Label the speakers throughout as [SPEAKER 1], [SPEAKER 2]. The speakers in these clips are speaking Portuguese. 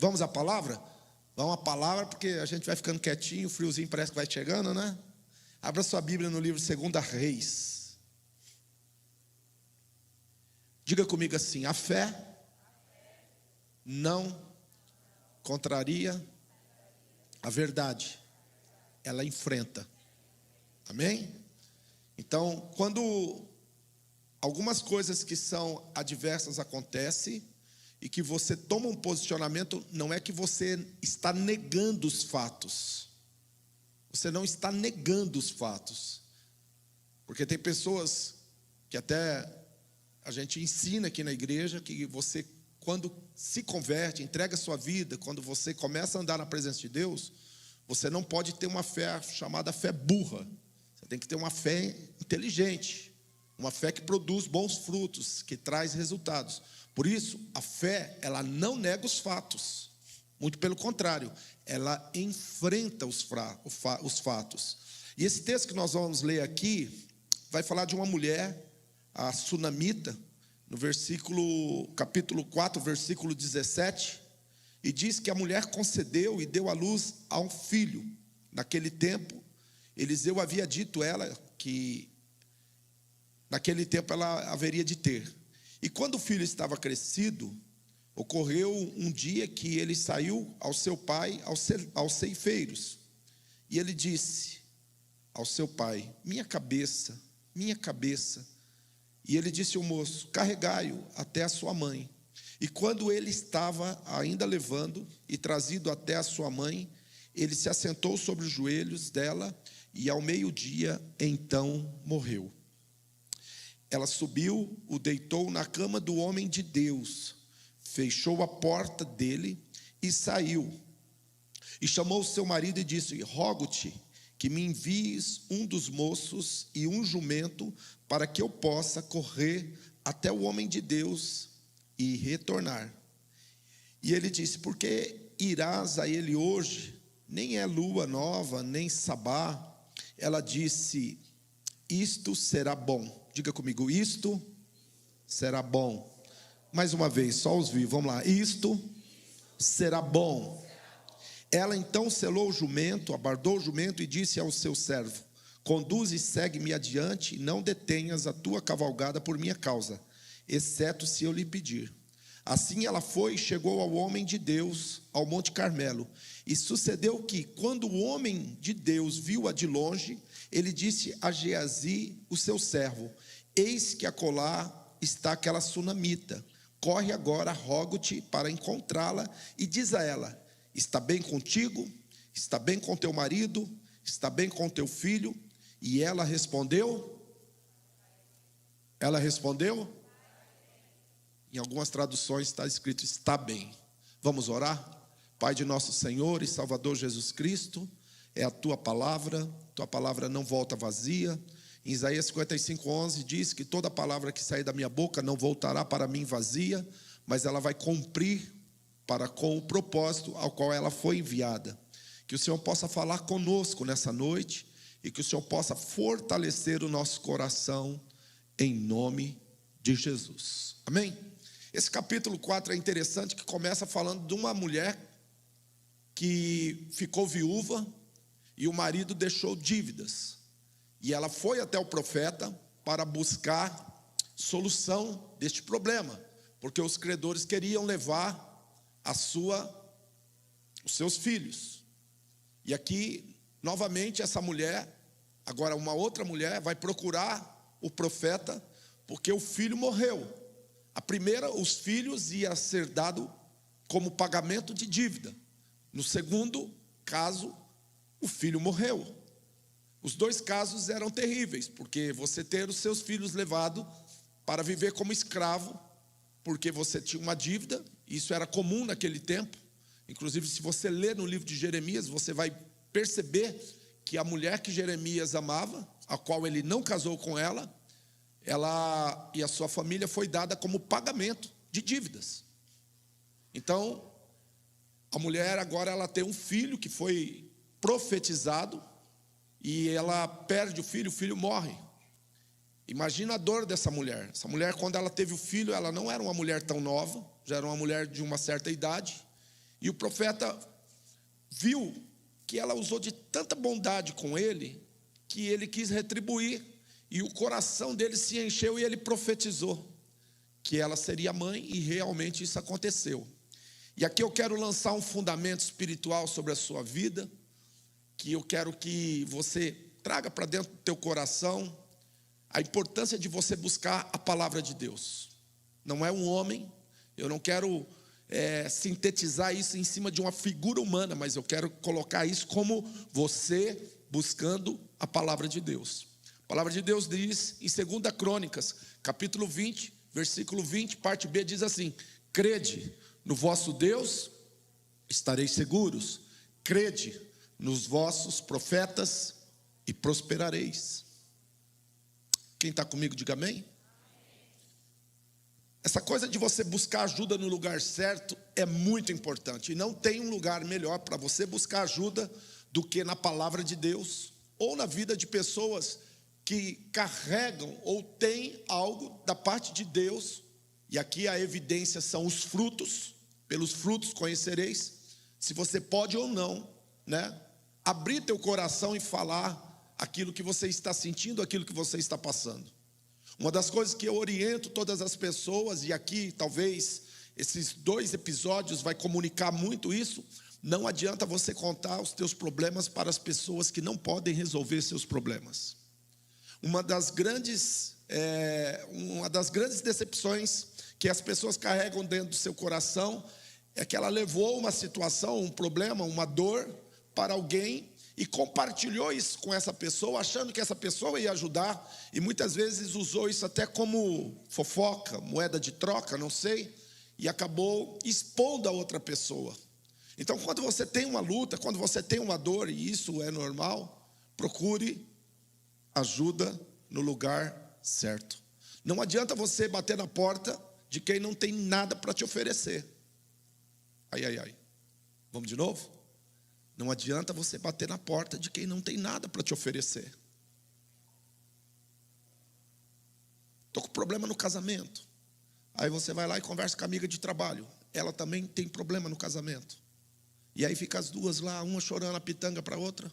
[SPEAKER 1] Vamos à palavra? Vamos à palavra, porque a gente vai ficando quietinho, o friozinho parece que vai chegando, né? Abra sua Bíblia no livro 2 Reis. Diga comigo assim: a fé não contraria a verdade, ela enfrenta. Amém? Então, quando algumas coisas que são adversas acontecem e que você toma um posicionamento, não é que você está negando os fatos. Você não está negando os fatos. Porque tem pessoas que até a gente ensina aqui na igreja que você, quando se converte, entrega a sua vida, quando você começa a andar na presença de Deus, você não pode ter uma fé chamada fé burra. Você tem que ter uma fé inteligente, uma fé que produz bons frutos, que traz resultados. Por isso, a fé, ela não nega os fatos. Muito pelo contrário, ela enfrenta os fatos. E esse texto que nós vamos ler aqui vai falar de uma mulher, a Sunamita, no capítulo 4, versículo 17, e diz que a mulher concedeu e deu à luz a um filho. Naquele tempo, Eliseu havia dito a ela que naquele tempo ela haveria de ter. E quando o filho estava crescido, ocorreu um dia que ele saiu ao seu pai, aos ceifeiros. E ele disse ao seu pai: minha cabeça, minha cabeça. E ele disse ao moço: carregai-o até a sua mãe. E quando ele estava ainda levando e trazido até a sua mãe, ele se assentou sobre os joelhos dela e ao meio-dia então morreu. Ela subiu, o deitou na cama do homem de Deus, fechou a porta dele e saiu. E chamou o seu marido e disse: rogo-te que me envies um dos moços e um jumento, para que eu possa correr até o homem de Deus e retornar. E ele disse: por que irás a ele hoje? Nem é lua nova, nem sabá. Ela disse: isto será bom. Diga comigo: isto será bom. Mais uma vez, só os vivos, vamos lá. Isto será bom. Ela então selou o jumento, abardou o jumento e disse ao seu servo: conduz e segue-me adiante, e não detenhas a tua cavalgada por minha causa, exceto se eu lhe pedir. Assim ela foi e chegou ao homem de Deus, ao Monte Carmelo. E sucedeu que, quando o homem de Deus viu-a de longe, ele disse a Geazi, o seu servo: eis que acolá está aquela sunamita. Corre agora, rogo-te, para encontrá-la, e diz a ela: está bem contigo? Está bem com teu marido? Está bem com teu filho? E ela respondeu? Em algumas traduções está escrito: está bem. Vamos orar? Pai de nosso Senhor e Salvador Jesus Cristo, é a tua palavra não volta vazia. Em Isaías 55:11 diz que toda palavra que sair da minha boca não voltará para mim vazia, mas ela vai cumprir com o propósito ao qual ela foi enviada. Que o Senhor possa falar conosco nessa noite e que o Senhor possa fortalecer o nosso coração em nome de Jesus. Amém? Esse capítulo 4 é interessante, que começa falando de uma mulher que ficou viúva e o marido deixou dívidas. E ela foi até o profeta para buscar solução deste problema, porque os credores queriam levar os seus filhos. E aqui, novamente, essa mulher, agora uma outra mulher, vai procurar o profeta, porque o filho morreu. A primeira, os filhos ia ser dado como pagamento de dívida. No segundo caso, o filho morreu. Os dois casos eram terríveis, porque você ter os seus filhos levados para viver como escravo, porque você tinha uma dívida. Isso era comum naquele tempo. Inclusive, se você ler no livro de Jeremias, você vai perceber que a mulher que Jeremias amava, a qual ele não casou com ela e a sua família foi dada como pagamento de dívidas. Então, a mulher agora ela tem um filho que foi profetizado e ela perde o filho morre. Imagina a dor dessa mulher. Essa mulher, quando ela teve o filho, ela não era uma mulher tão nova, já era uma mulher de uma certa idade. E o profeta viu que ela usou de tanta bondade com ele, que ele quis retribuir, e o coração dele se encheu e ele profetizou que ela seria mãe, e realmente isso aconteceu. E aqui eu quero lançar um fundamento espiritual sobre a sua vida, que eu quero que você traga para dentro do teu coração a importância de você buscar a palavra de Deus. Não é um homem, eu não quero sintetizar isso em cima de uma figura humana, mas eu quero colocar isso como você buscando a palavra de Deus. A palavra de Deus diz em 2 Crônicas, capítulo 20, versículo 20, parte B, diz assim: crede no vosso Deus, estareis seguros. Crede nos vossos profetas e prosperareis. Quem está comigo, diga amém. Essa coisa de você buscar ajuda no lugar certo é muito importante. E não tem um lugar melhor para você buscar ajuda do que na palavra de Deus, ou na vida de pessoas que carregam ou têm algo da parte de Deus. E aqui a evidência são os frutos. Pelos frutos conhecereis se você pode ou não, abrir teu coração e falar aquilo que você está sentindo, aquilo que você está passando. Uma das coisas que eu oriento todas as pessoas, e aqui talvez esses 2 episódios vai comunicar muito isso: não adianta você contar os teus problemas para as pessoas que não podem resolver seus problemas. Uma das grandes decepções que as pessoas carregam dentro do seu coração é que ela levou uma situação, um problema, uma dor para alguém e compartilhou isso com essa pessoa, achando que essa pessoa ia ajudar, e muitas vezes usou isso até como fofoca, moeda de troca, não sei, e acabou expondo a outra pessoa. Então, quando você tem uma luta, quando você tem uma dor, e isso é normal, procure ajuda no lugar certo. Não adianta você bater na porta de quem não tem nada para te oferecer. Ai. Vamos de novo? Não adianta você bater na porta de quem não tem nada para te oferecer. Estou com problema no casamento. Aí você vai lá e conversa com a amiga de trabalho. Ela também tem problema no casamento. E aí fica as duas lá, uma chorando a pitanga para a outra.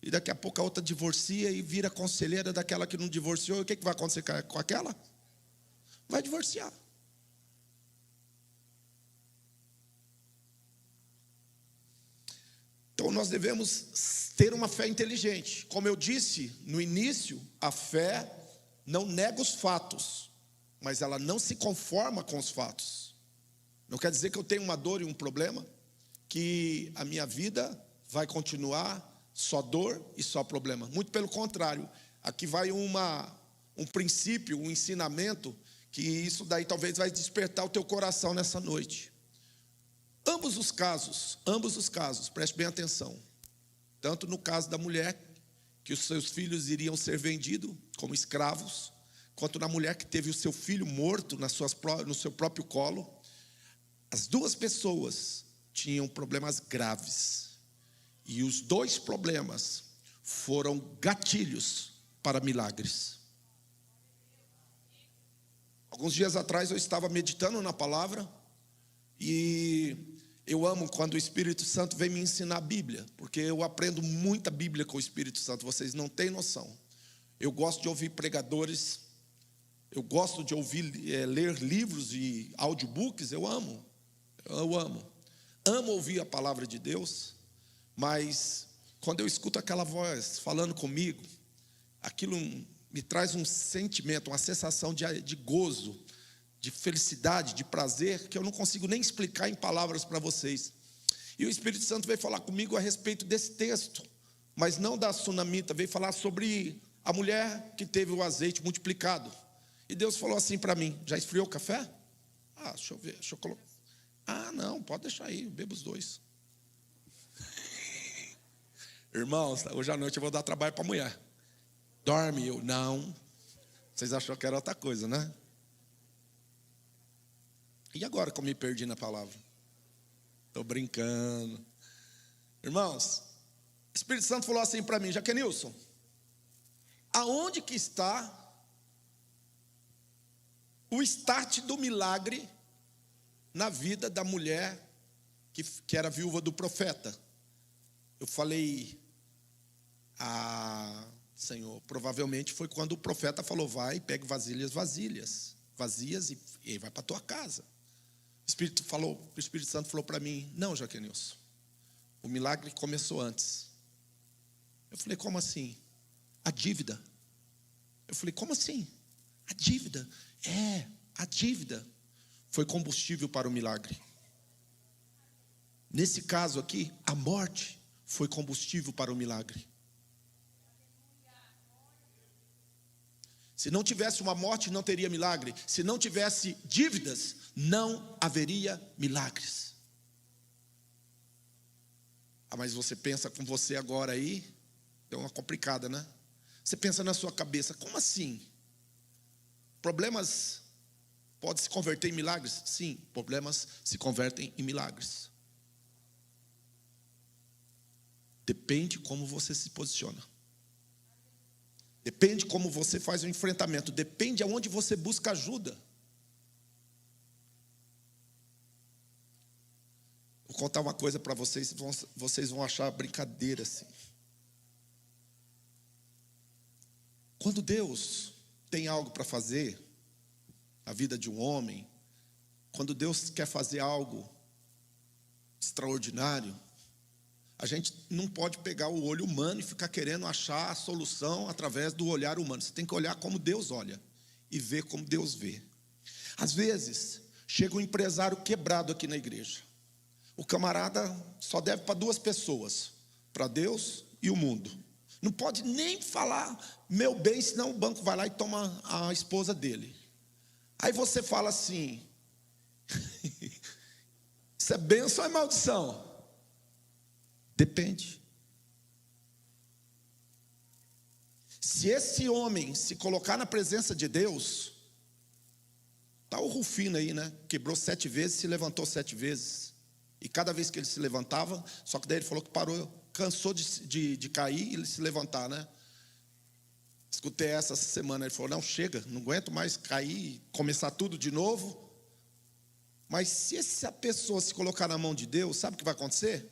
[SPEAKER 1] E daqui a pouco a outra divorcia e vira conselheira daquela que não divorciou. E o que vai acontecer com aquela? Vai divorciar. Então nós devemos ter uma fé inteligente. Como eu disse no início, a fé não nega os fatos, mas ela não se conforma com os fatos. Não quer dizer que eu tenho uma dor e um problema, que a minha vida vai continuar só dor e só problema. Muito pelo contrário, aqui vai um princípio, um ensinamento, que isso daí talvez vai despertar o teu coração nessa noite. Ambos os casos, preste bem atenção. Tanto no caso da mulher, que os seus filhos iriam ser vendidos como escravos, quanto na mulher que teve o seu filho morto no seu próprio colo. As duas pessoas tinham problemas graves. E os 2 problemas foram gatilhos para milagres. Alguns dias atrás eu estava meditando na palavra, e eu amo quando o Espírito Santo vem me ensinar a Bíblia, porque eu aprendo muita Bíblia com o Espírito Santo, vocês não têm noção. Eu gosto de ouvir pregadores, eu gosto de ler livros e audiobooks, eu amo. Amo ouvir a palavra de Deus, mas quando eu escuto aquela voz falando comigo, aquilo me traz um sentimento, uma sensação de gozo, de felicidade, de prazer, que eu não consigo nem explicar em palavras para vocês. E o Espírito Santo veio falar comigo a respeito desse texto, mas não da sunamita, veio falar sobre a mulher que teve o azeite multiplicado. E Deus falou assim para mim: já esfriou o café? Deixa eu ver, deixa eu colocar. Não, pode deixar aí, eu bebo os 2. Irmãos, hoje à noite eu vou dar trabalho para a mulher. Dorme? Eu, não. Vocês acharam que era outra coisa, né? E agora que eu me perdi na palavra? Estou brincando. Irmãos, o Espírito Santo falou assim para mim: Jaquenilson, aonde que está o start do milagre na vida da mulher que era viúva do profeta. Eu falei, Senhor, provavelmente foi quando o profeta falou, vai, pegue vasilhas vazias e vai para a tua casa. O Espírito Santo falou para mim, não, Jaquenilson, o milagre começou antes. Eu falei, como assim? A dívida. Eu falei, como assim? A dívida? A dívida foi combustível para o milagre. Nesse caso aqui, a morte foi combustível para o milagre. Se não tivesse uma morte, não teria milagre. Se não tivesse dívidas, não haveria milagres. Mas você pensa com você agora aí, é uma complicada, né? Você pensa na sua cabeça, como assim? Problemas podem se converter em milagres? Sim, problemas se convertem em milagres. Depende como você se posiciona. Depende como você faz o enfrentamento. Depende aonde você busca ajuda. Vou contar uma coisa para vocês, vocês vão achar brincadeira assim. Quando Deus tem algo para fazer na vida de um homem, quando Deus quer fazer algo extraordinário, a gente não pode pegar o olho humano e ficar querendo achar a solução através do olhar humano. Você tem que olhar como Deus olha e ver como Deus vê. Às vezes, chega um empresário quebrado aqui na igreja. O camarada só deve para 2 pessoas, para Deus e o mundo. Não pode nem falar meu bem, senão o banco vai lá e toma a esposa dele. Aí você fala assim, isso é bênção ou é maldição? Depende. Se esse homem se colocar na presença de Deus, está o Rufino aí, né? Quebrou 7 vezes, se levantou 7 vezes. E cada vez que ele se levantava, só que daí ele falou que parou, cansou de cair e se levantar, né? Escutei essa semana, ele falou, não, chega, não aguento mais cair, começar tudo de novo. Mas se essa pessoa se colocar na mão de Deus, sabe o que vai acontecer?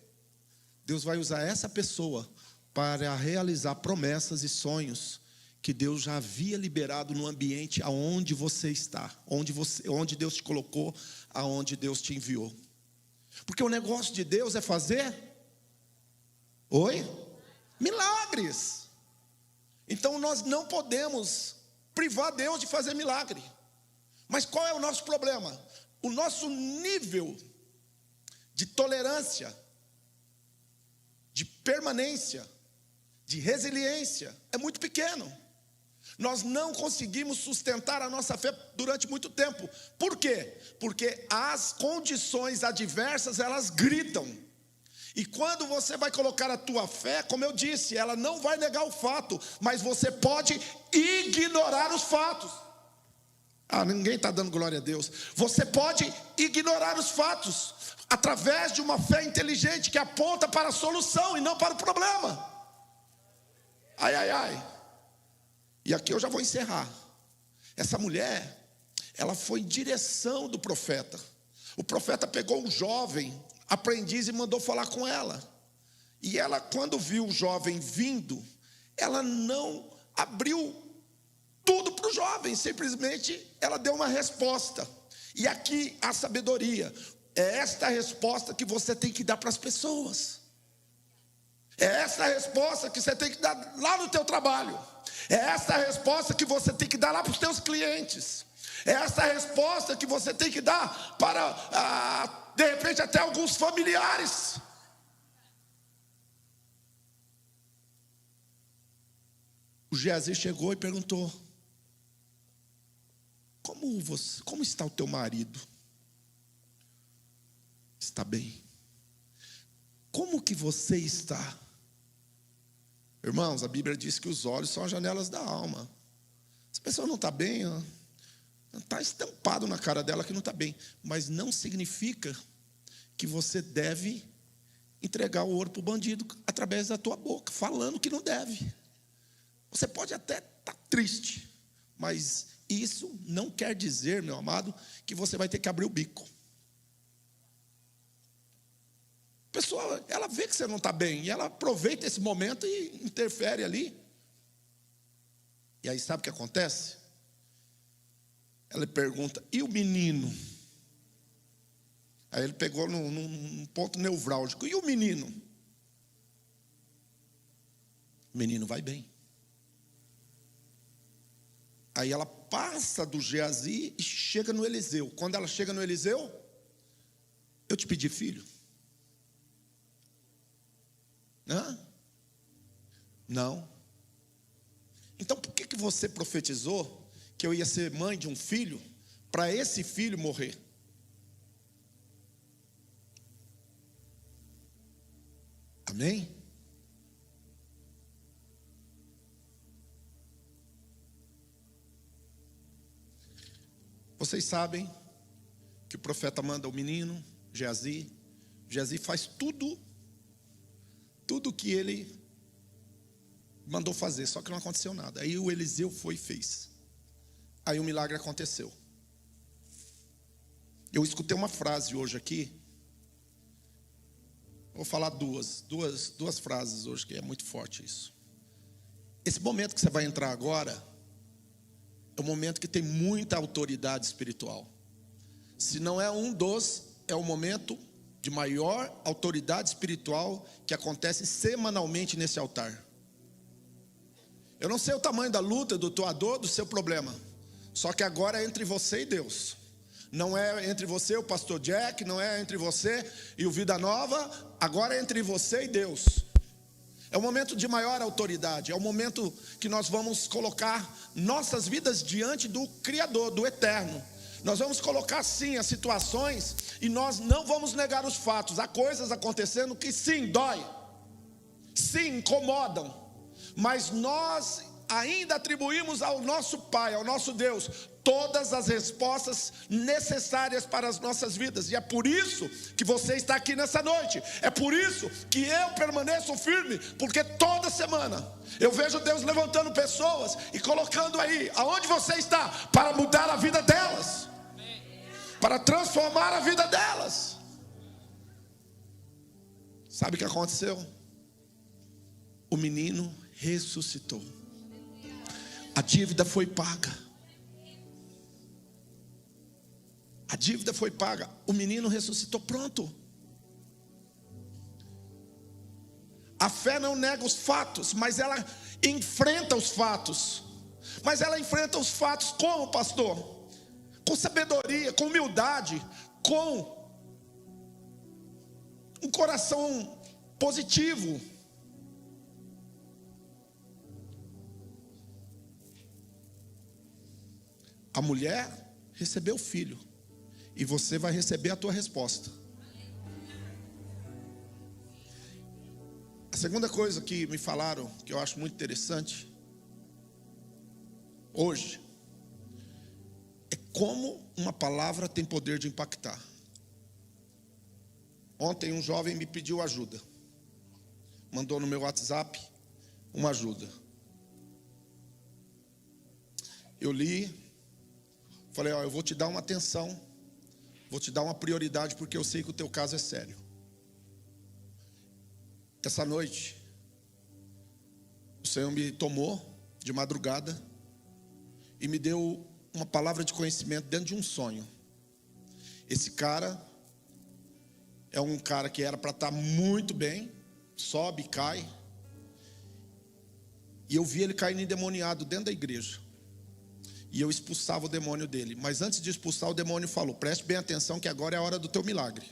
[SPEAKER 1] Deus vai usar essa pessoa para realizar promessas e sonhos que Deus já havia liberado no ambiente aonde você está, onde Deus te colocou, aonde Deus te enviou. Porque o negócio de Deus é fazer milagres. Então nós não podemos privar Deus de fazer milagre. Mas qual é o nosso problema? O nosso nível de tolerância, de permanência, de resiliência é muito pequeno. Nós não conseguimos sustentar a nossa fé durante muito tempo. Por quê? Porque as condições adversas, elas gritam. E quando você vai colocar a tua fé, como eu disse, ela não vai negar o fato, mas você pode ignorar os fatos. Ninguém está dando glória a Deus. Você pode ignorar os fatos através de uma fé inteligente que aponta para a solução e não para o problema. E aqui eu já vou encerrar. Essa mulher, ela foi em direção do profeta. O profeta pegou um jovem aprendiz e mandou falar com ela. E ela, quando viu o jovem vindo, ela não abriu tudo para o jovem, simplesmente ela deu uma resposta. E aqui a sabedoria. É esta resposta que você tem que dar para as pessoas. É essa resposta que você tem que dar lá no teu trabalho. É essa resposta que você tem que dar lá para os teus clientes. É essa resposta que você tem que dar para, de repente, até alguns familiares. O Geazi chegou e perguntou: como está o teu marido? Está bem. Como que você está? Irmãos, a Bíblia diz que os olhos são as janelas da alma. Se a pessoa não está bem, está estampado na cara dela que não está bem. Mas não significa que você deve entregar o ouro para o bandido através da tua boca, falando que não deve. Você pode até estar triste, mas isso não quer dizer, meu amado, que você vai ter que abrir o bico. pessoa, ela vê que você não está bem, e ela aproveita esse momento e interfere ali. E aí sabe o que acontece? Ela pergunta, e o menino? Aí ele pegou num ponto nevrálgico, e o menino? O menino vai bem. Aí ela passa do Geazi e chega no Eliseu. Quando ela chega no Eliseu, eu te pedi filho. Hã? Não. Então por que você profetizou que eu ia ser mãe de um filho para esse filho morrer? Amém? Vocês sabem que o profeta manda o menino, Geazi. Geazi faz tudo que ele mandou fazer, só que não aconteceu nada. Aí o Eliseu foi e fez. Aí o milagre aconteceu. Eu escutei uma frase hoje aqui. Vou falar duas frases hoje, que é muito forte isso. Esse momento que você vai entrar agora é um momento que tem muita autoridade espiritual. Se não é é o momento de maior autoridade espiritual que acontece semanalmente nesse altar. Eu não sei o tamanho da luta, da tua dor, do seu problema. Só que agora é entre você e Deus. Não é entre você e o pastor Jack, não é entre você e o Vida Nova. Agora é entre você e Deus. É um momento de maior autoridade. É um momento que nós vamos colocar nossas vidas diante do Criador, do Eterno. Nós vamos colocar sim as situações e nós não vamos negar os fatos. Há coisas acontecendo que sim, dói, sim, incomodam, mas nós ainda atribuímos ao nosso Pai, ao nosso Deus, todas as respostas necessárias para as nossas vidas. E é por isso que você está aqui nessa noite. É por isso que eu permaneço firme, porque toda semana eu vejo Deus levantando pessoas e colocando aí, aonde você está, para mudar a vida delas, para transformar a vida delas. Sabe o que aconteceu? O menino ressuscitou. A dívida foi paga. A dívida foi paga. O menino ressuscitou. Pronto. A fé não nega os fatos, mas ela enfrenta os fatos. Mas ela enfrenta os fatos como, pastor? Com sabedoria, com humildade, com um coração positivo. A mulher recebeu o filho, e você vai receber a tua resposta. A segunda coisa que me falaram, que eu acho muito interessante hoje, é como uma palavra tem poder de impactar. Ontem um jovem me pediu ajuda, mandou no meu WhatsApp uma ajuda. Eu li, falei, eu vou te dar uma atenção, vou te dar uma prioridade, porque eu sei que o teu caso é sério. Essa noite, o Senhor me tomou de madrugada e me deu uma palavra de conhecimento dentro de um sonho. Esse cara é um cara que era para estar muito bem, sobe, cai, e eu vi ele caindo endemoniado dentro da igreja. E eu expulsava o demônio dele. Mas antes de expulsar, o demônio falou, preste bem atenção que agora é a hora do teu milagre.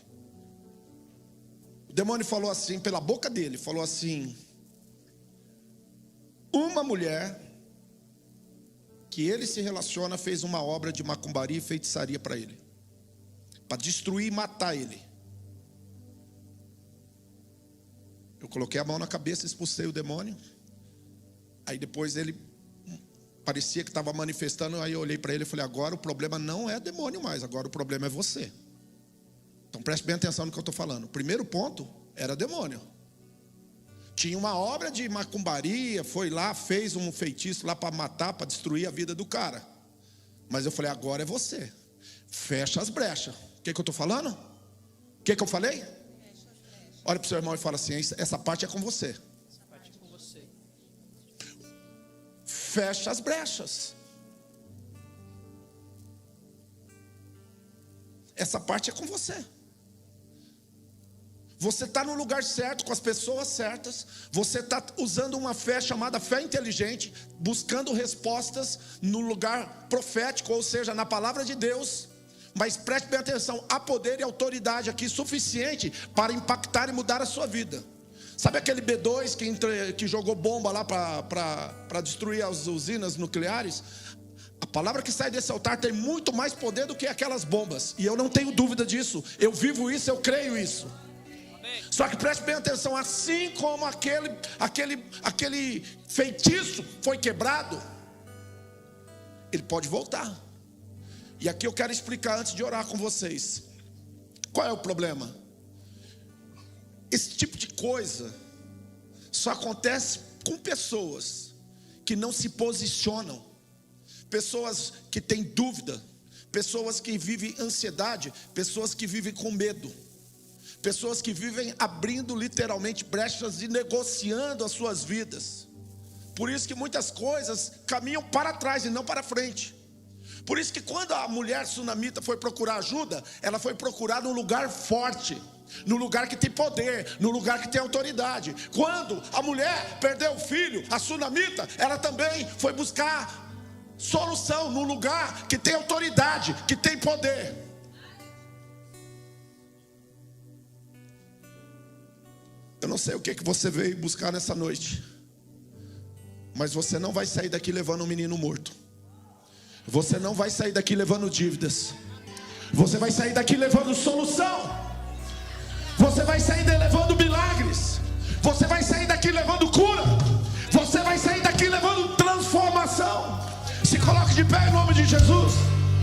[SPEAKER 1] O demônio falou assim, pela boca dele, falou assim: uma mulher que ele se relaciona fez uma obra de macumbaria e feitiçaria para ele, para destruir e matar ele. Eu coloquei a mão na cabeça, expulsei o demônio. Aí depois ele parecia que estava manifestando. Aí eu olhei para ele e falei, agora o problema não é demônio mais, agora o problema é você. Então preste bem atenção no que eu estou falando. O primeiro ponto era demônio. Tinha uma obra de macumbaria, foi lá, fez um feitiço lá para matar, para destruir a vida do cara. Mas eu falei, agora é você. Fecha as brechas. O que eu estou falando? O que eu falei? Olha para o seu irmão e fala assim: essa parte é com você.
[SPEAKER 2] Essa parte é com você.
[SPEAKER 1] Fecha as brechas. Essa parte é com você. Você está no lugar certo, com as pessoas certas. Você está usando uma fé chamada fé inteligente, buscando respostas no lugar profético, ou seja, na palavra de Deus. Mas preste bem atenção, há poder e autoridade aqui suficiente para impactar e mudar a sua vida. Sabe aquele B2 que jogou bomba lá para destruir as usinas nucleares? A palavra que sai desse altar tem muito mais poder do que aquelas bombas. E eu não tenho dúvida disso. Eu vivo isso, eu creio isso. Só que preste bem atenção, assim como aquele feitiço foi quebrado, ele pode voltar. E aqui eu quero explicar antes de orar com vocês. Qual é o problema? Esse tipo de coisa só acontece com pessoas que não se posicionam, pessoas que têm dúvida, pessoas que vivem ansiedade, pessoas que vivem com medo, pessoas que vivem abrindo literalmente brechas e negociando as suas vidas. Por isso que muitas coisas caminham para trás e não para frente. Por isso que quando a mulher sunamita foi procurar ajuda, ela foi procurar num lugar forte, no lugar que tem poder, no lugar que tem autoridade. Quando a mulher perdeu o filho, a sunamita, ela também foi buscar solução no lugar que tem autoridade, que tem poder. Eu não sei o que você veio buscar nessa noite, mas você não vai sair daqui levando um menino morto. Você não vai sair daqui levando dívidas. Você vai sair daqui levando solução. Você vai sair levando milagres. Você vai sair daqui levando cura. Você vai sair daqui levando transformação. Se coloque de pé em nome de Jesus.